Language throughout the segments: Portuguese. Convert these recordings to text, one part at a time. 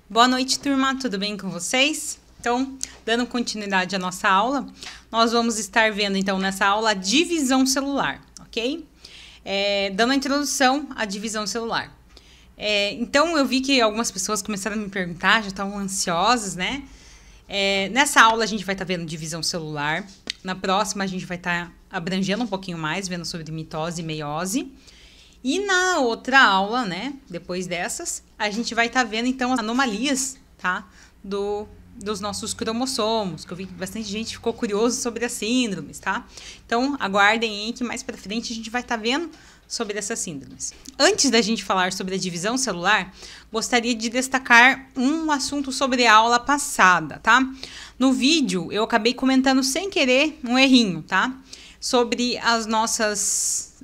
Boa noite, turma, tudo bem com vocês? Então, dando continuidade à nossa aula, nós vamos estar vendo, então, nessa aula, a divisão celular, ok? Dando a introdução à divisão celular. Então, eu vi que algumas pessoas começaram a me perguntar, já estavam ansiosas, né? Nessa aula, a gente vai estar vendo divisão celular. Na próxima, a gente vai estar abrangendo um pouquinho mais, vendo sobre mitose e meiose. E na outra aula, né, depois dessas, a gente vai estar vendo, então, as anomalias, tá, dos nossos cromossomos, que eu vi que bastante gente ficou curioso sobre as síndromes, tá? Então, aguardem aí que mais pra frente a gente vai estar vendo sobre essas síndromes. Antes da gente falar sobre a divisão celular, gostaria de destacar um assunto sobre a aula passada, tá? No vídeo, eu acabei comentando sem querer um errinho, tá? Sobre as nossas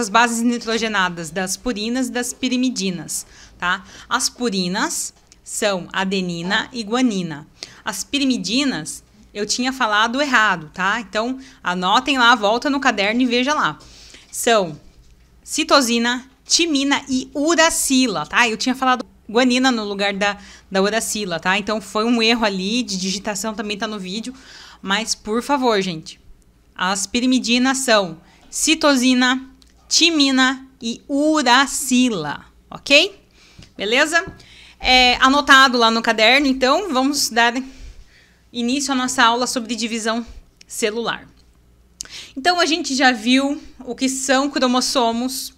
bases nitrogenadas das purinas e das pirimidinas, tá? As purinas são adenina e guanina. As pirimidinas, eu tinha falado errado, tá? Então, anotem lá, volta no caderno e veja lá. São citosina, timina e uracila, tá? Eu tinha falado guanina no lugar da uracila, tá? Então, foi um erro ali de digitação, também tá no vídeo. Mas, por favor, gente, as pirimidinas são citosina, timina e uracila, ok? Beleza? Anotado lá no caderno, então, vamos dar início à nossa aula sobre divisão celular. Então, a gente já viu o que são cromossomos,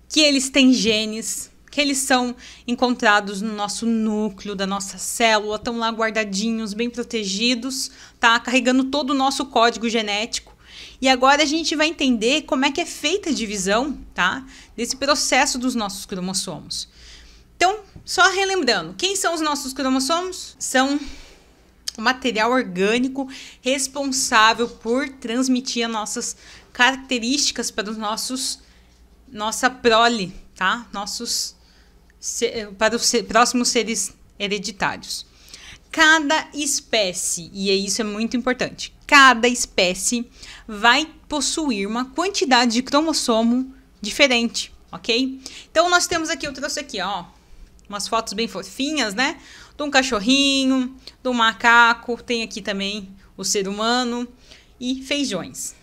que eles têm genes, que eles são encontrados no nosso núcleo da nossa célula, estão lá guardadinhos, bem protegidos, tá? Carregando todo o nosso código genético. E agora a gente vai entender como é que é feita a divisão, tá? Desse processo dos nossos cromossomos. Então, só relembrando, quem são os nossos cromossomos? São o material orgânico responsável por transmitir as nossas características para os nossa prole, tá? Para os próximos seres hereditários. Cada espécie, e isso é muito importante, cada espécie vai possuir uma quantidade de cromossomo diferente, ok? Então, nós temos aqui, eu trouxe aqui, ó, umas fotos bem fofinhas, né? De um cachorrinho, de um macaco, tem aqui também o ser humano e feijões.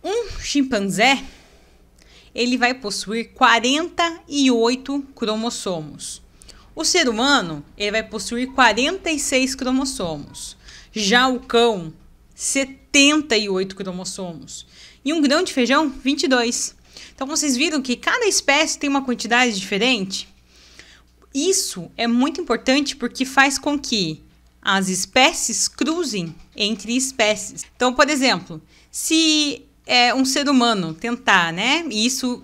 Um chimpanzé, ele vai possuir 48 cromossomos. O ser humano, ele vai possuir 46 cromossomos. Já o cão, 78 cromossomos. E um grão de feijão, 22. Então, vocês viram que cada espécie tem uma quantidade diferente? Isso é muito importante porque faz com que as espécies cruzem entre espécies. Então, por exemplo, se um ser humano tentar, né? E isso,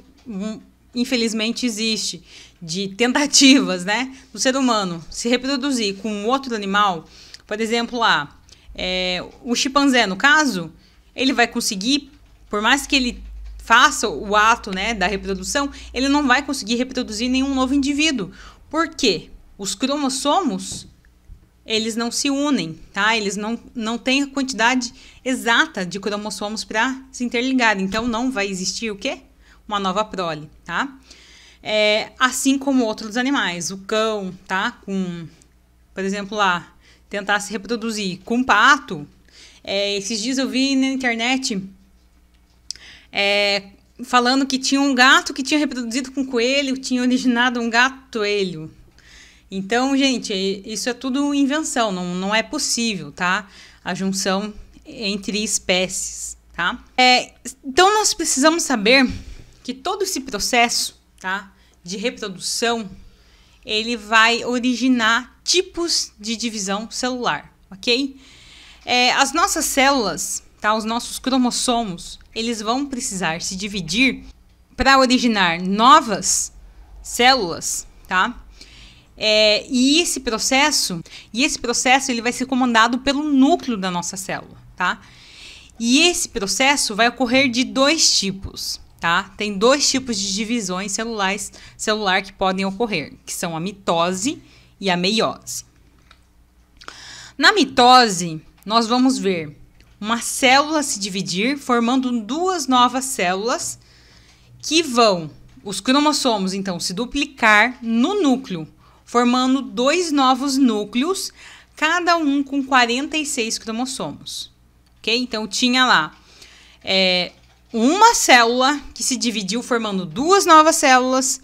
infelizmente, existe, de tentativas, né? Do ser humano se reproduzir com outro animal, por exemplo, lá, o chimpanzé, no caso, ele vai conseguir, por mais que ele faça o ato, né, da reprodução, ele não vai conseguir reproduzir nenhum novo indivíduo. Por quê? Os cromossomos, eles não se unem, tá? Eles não têm a quantidade exata de cromossomos para se interligar. Então, não vai existir o quê? Uma nova prole, tá? Assim como outros animais. O cão, tá? Por exemplo, lá, tentar se reproduzir com pato. Esses dias eu vi na internet falando que tinha um gato que tinha reproduzido com coelho, tinha originado um gato-coelho. Então, gente, isso é tudo invenção, não é possível, tá? A junção entre espécies, tá? Então, nós precisamos saber que todo esse processo, tá, de reprodução, ele vai originar tipos de divisão celular, ok? As nossas células, tá, os nossos cromossomos, eles vão precisar se dividir para originar novas células, tá? E esse processo ele vai ser comandado pelo núcleo da nossa célula, tá? E esse processo vai ocorrer de dois tipos, tá? Tem dois tipos de divisões celular que podem ocorrer, que são a mitose e a meiose. Na mitose, nós vamos ver uma célula se dividir, formando duas novas células que vão os cromossomos, então, se duplicar no núcleo, formando 2 novos núcleos, cada um com 46 cromossomos. Ok? Então, tinha lá uma célula que se dividiu, formando 2 novas células,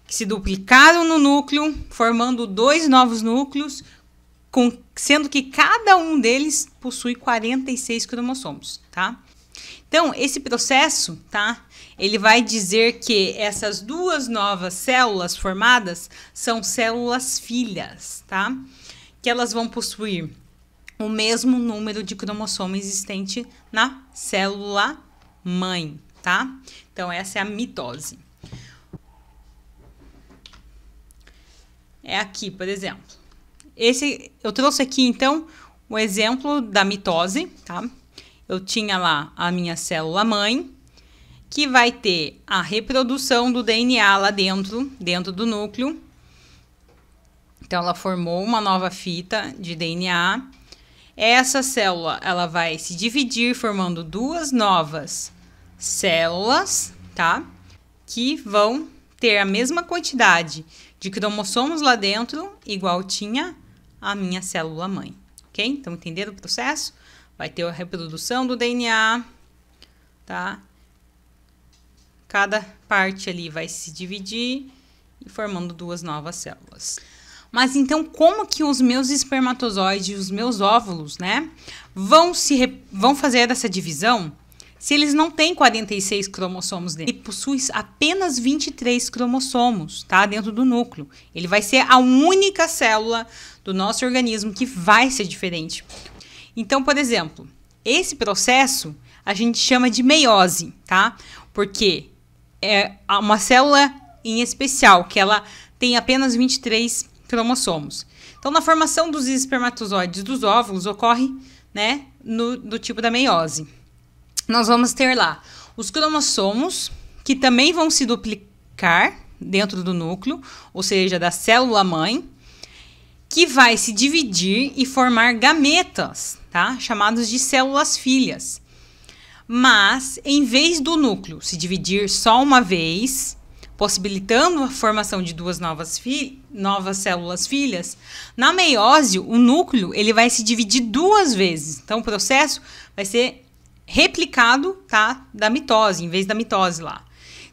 que se duplicaram no núcleo, formando 2 novos núcleos, sendo que cada um deles possui 46 cromossomos, tá? Então, esse processo, tá? Ele vai dizer que essas 2 novas células formadas são células filhas, tá? Que elas vão possuir o mesmo número de cromossomo existente na célula mãe, tá? Então, essa é a mitose. É aqui, por exemplo. Eu trouxe aqui, então, o exemplo da mitose, tá? Eu tinha lá a minha célula mãe, que vai ter a reprodução do DNA lá dentro do núcleo. Então, ela formou uma nova fita de DNA. Essa célula, ela vai se dividir, formando 2 novas células, tá? Que vão ter a mesma quantidade de cromossomos lá dentro, igual tinha a minha célula mãe, ok? Então, entenderam o processo? Vai ter a reprodução do DNA, tá? Cada parte ali vai se dividir e formando 2 novas células. Mas então, como que os meus espermatozoides, os meus óvulos, né, vão fazer essa divisão se eles não têm 46 cromossomos dentro? Ele possui apenas 23 cromossomos, tá, dentro do núcleo. Ele vai ser a única célula do nosso organismo que vai ser diferente. Então, por exemplo, esse processo a gente chama de meiose, tá? Porque é uma célula em especial, que ela tem apenas 23 cromossomos. Então, na formação dos espermatozoides dos óvulos ocorre, né, do tipo da meiose. Nós vamos ter lá os cromossomos, que também vão se duplicar dentro do núcleo, ou seja, da célula-mãe, que vai se dividir e formar gametas, tá? Chamados de células filhas. Mas, em vez do núcleo se dividir só uma vez, possibilitando a formação de 2 novas células filhas, na meiose, o núcleo ele vai se dividir 2 vezes. Então, o processo vai ser replicado, tá? Da mitose, em vez da mitose lá.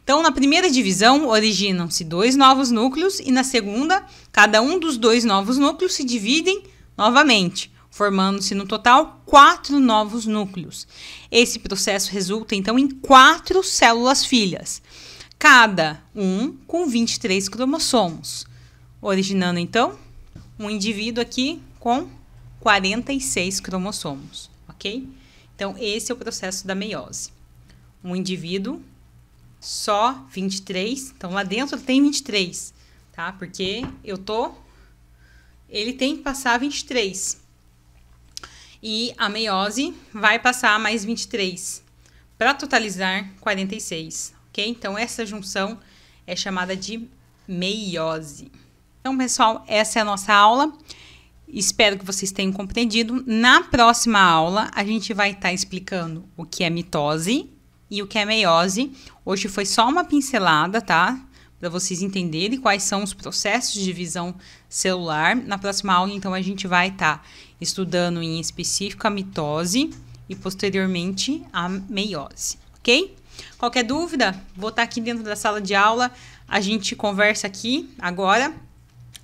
Então, na primeira divisão, originam-se 2 novos núcleos e na segunda, cada um dos 2 novos núcleos se dividem novamente, formando-se no total 4 novos núcleos. Esse processo resulta, então, em 4 células filhas, cada um com 23 cromossomos, originando, então, um indivíduo aqui com 46 cromossomos, ok? Então, esse é o processo da meiose. Um indivíduo só 23, então lá dentro tem 23, tá? Porque ele tem que passar 23. E a meiose vai passar mais 23, para totalizar 46, ok? Então, essa junção é chamada de meiose. Então, pessoal, essa é a nossa aula. Espero que vocês tenham compreendido. Na próxima aula, a gente vai estar explicando o que é mitose e o que é meiose. Hoje foi só uma pincelada, tá? Para vocês entenderem quais são os processos de divisão celular. Na próxima aula, então, a gente vai estar estudando em específico a mitose e, posteriormente, a meiose, ok? Qualquer dúvida, vou estar aqui dentro da sala de aula. A gente conversa aqui agora.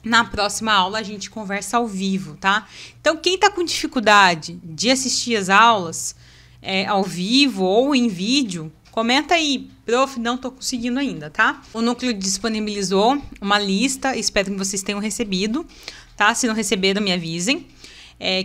Na próxima aula, a gente conversa ao vivo, tá? Então, quem tá com dificuldade de assistir as aulas ao vivo ou em vídeo, comenta aí, prof, não tô conseguindo ainda, tá? O núcleo disponibilizou uma lista, espero que vocês tenham recebido, tá? Se não receberam, me avisem,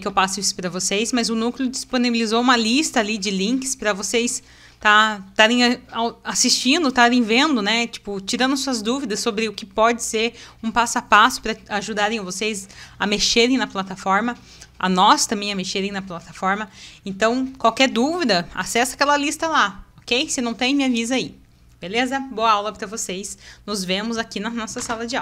que eu passo isso para vocês. Mas o núcleo disponibilizou uma lista ali de links para vocês estarem assistindo, estarem vendo, né? Tipo, tirando suas dúvidas sobre o que pode ser um passo a passo para ajudarem vocês a mexerem na plataforma, a nós também a mexerem na plataforma. Então, qualquer dúvida, acessa aquela lista lá, ok? Se não tem, me avisa aí. Beleza? Boa aula para vocês. Nos vemos aqui na nossa sala de aula.